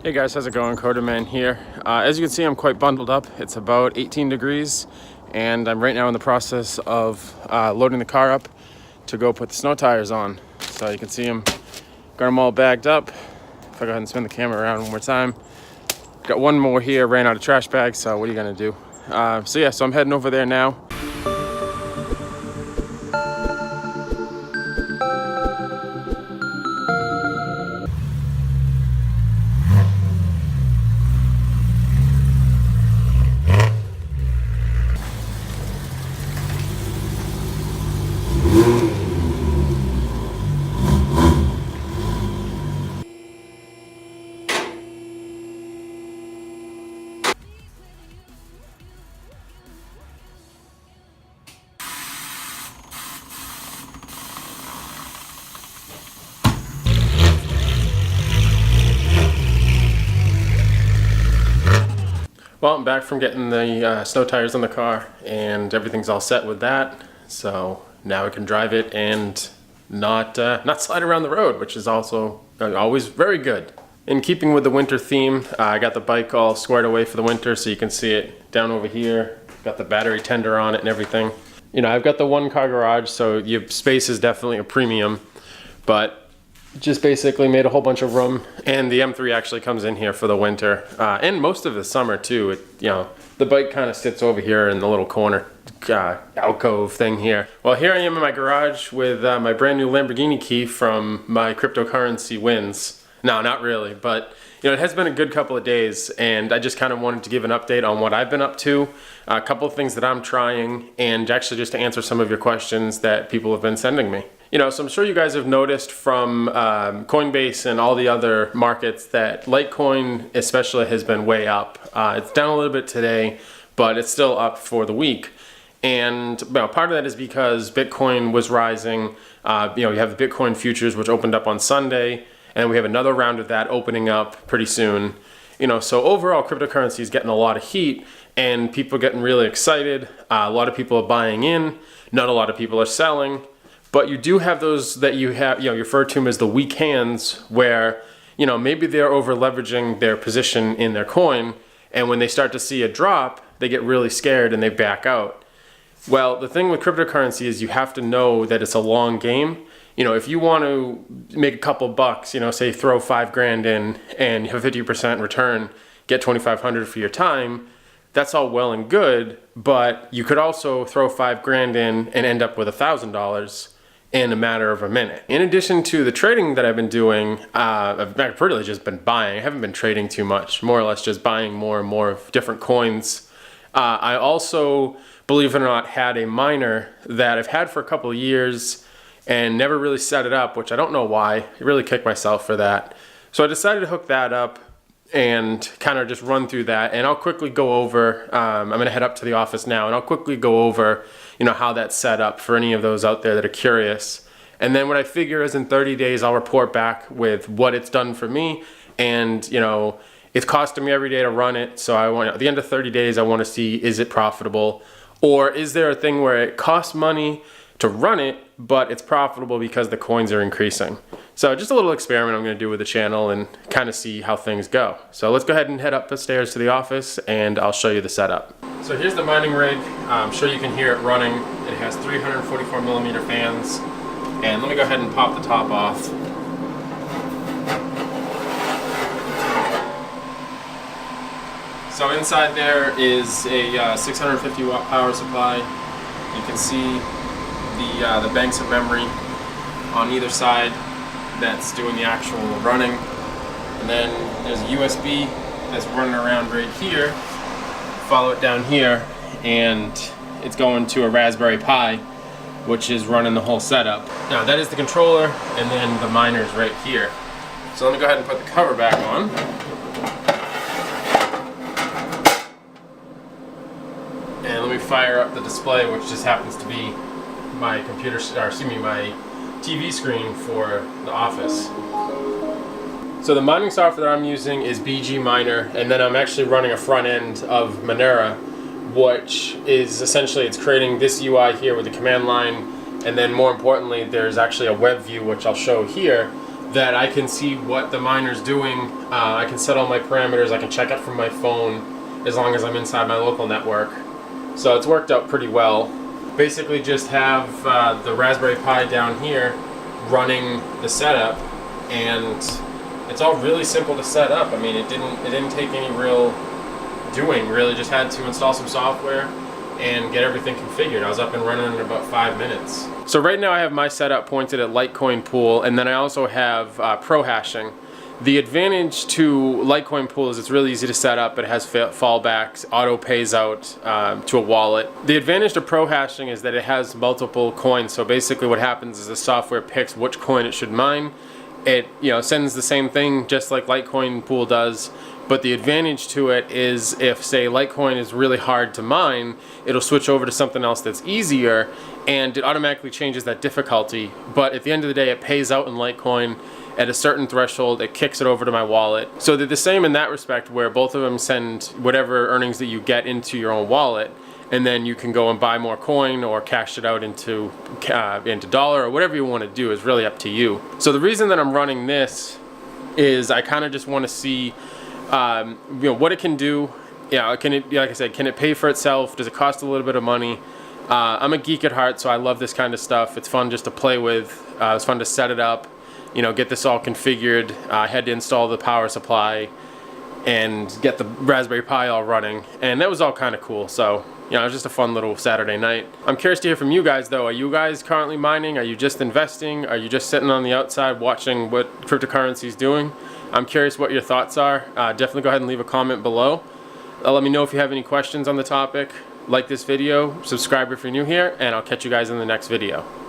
Hey guys, how's it going? CoderMan here. As you can see, I'm quite bundled up. It's about 18 degrees and I'm right now in the process of loading the car up to go put the snow tires on. So you can see got them all bagged up. If I go ahead and spin the camera around one more time. Got one more here, ran out of trash bags, so what are you gonna do? So I'm heading over there now. Well, I'm back from getting the snow tires on the car and everything's all set with that. So now I can drive it and not slide around the road, which is also always very good. In keeping with the winter theme, I got the bike all squared away for the winter, so you can see it down over here. Got the battery tender on it and everything. You know, I've got the one car garage, so your space is definitely a premium, but just basically made a whole bunch of room, and the M3 actually comes in here for the winter and most of the summer too. The bike kind of sits over here in the little corner alcove thing here. Well, here I am in my garage with my brand new Lamborghini key from my cryptocurrency wins. No, not really, but it has been a good couple of days, and I just kind of wanted to give an update on what I've been up to, a couple of things that I'm trying, and actually just to answer some of your questions that people have been sending me. So I'm sure you guys have noticed from Coinbase and all the other markets that Litecoin especially has been way up. It's down a little bit today, but it's still up for the week. And part of that is because Bitcoin was rising. You have the Bitcoin futures, which opened up on Sunday, and we have another round of that opening up pretty soon. So overall, cryptocurrency is getting a lot of heat, and people are getting really excited. A lot of people are buying in. Not a lot of people are selling. But you do have those that you refer to them as the weak hands, where maybe they're over leveraging their position in their coin, and when they start to see a drop, they get really scared and they back out. Well, the thing with cryptocurrency is you have to know that it's a long game. If you want to make a couple bucks, say throw 5 grand in and have a 50% return, get 2,500 for your time, that's all well and good, but you could also throw 5 grand in and end up with $1,000 in a matter of a minute. In addition to the trading that I've been doing, I've really just been buying. I haven't been trading too much, more or less just buying more and more of different coins. I also, believe it or not, had a miner that I've had for a couple of years and never really set it up, which I don't know why. I really kicked myself for that. So I decided to hook that up and kind of just run through that, and I'll quickly go over, I'm gonna head up to the office now, and I'll quickly go over how that's set up for any of those out there that are curious. And then what I figure is in 30 days I'll report back with what it's done for me, and it's costing me every day to run it, so at the end of 30 days I want to see, is it profitable, or is there a thing where it costs money to run it, but it's profitable because the coins are increasing. So just a little experiment I'm going to do with the channel and kind of see how things go. So let's go ahead and head up the stairs to the office and I'll show you the setup. So here's the mining rig. I'm sure you can hear it running. It has 344 millimeter fans. And let me go ahead and pop the top off. So inside there is a 650 watt power supply. You can see the banks of memory on either side that's doing the actual running, and then there's a USB that's running around right here. Follow it down here and it's going to a Raspberry Pi, which is running the whole setup. Now that is the controller, and then the miner's right here. So let me go ahead and put the cover back on. And let me fire up the display, which just happens to be my my TV screen for the office. So the mining software that I'm using is BG Miner, and then I'm actually running a front end of Monero, which is essentially, it's creating this UI here with the command line, and then more importantly there's actually a web view, which I'll show here, that I can see what the miner's doing. I can set all my parameters, I can check it from my phone as long as I'm inside my local network. So it's worked out pretty well. Basically just have the Raspberry Pi down here running the setup, and it's all really simple to set up. I mean, it didn't take any real doing, really. Just had to install some software and get everything configured. I was up and running in about 5 minutes. So right now I have my setup pointed at Litecoin Pool, and then I also have pro hashing. The advantage to Litecoin Pool is it's really easy to set up. It has fallbacks, auto pays out to a wallet. The advantage to pro hashing is that it has multiple coins. So basically what happens is the software picks which coin it should mine. It sends the same thing just like Litecoin Pool does. But the advantage to it is if, say, Litecoin is really hard to mine, it'll switch over to something else that's easier, and it automatically changes that difficulty. But at the end of the day, it pays out in Litecoin at a certain threshold. It kicks it over to my wallet. So they're the same in that respect, where both of them send whatever earnings that you get into your own wallet, and then you can go and buy more coin or cash it out into dollar, or whatever you want to do is really up to you. So the reason that I'm running this is I kind of just want to see what it can do. Can it, like I said, can it pay for itself? Does it cost a little bit of money? I'm a geek at heart, so I love this kind of stuff. It's fun just to play with. It's fun to set it up, get this all configured. I had to install the power supply and get the Raspberry Pi all running, and that was all kind of cool. So it was just a fun little Saturday night. I'm curious to hear from you guys though. Are you guys currently mining? Are you just investing? Are you just sitting on the outside watching what cryptocurrency is doing? I'm curious what your thoughts are. Definitely go ahead and leave a comment below. Let me know if you have any questions on the topic. Like this video, subscribe if you're new here, and I'll catch you guys in the next video.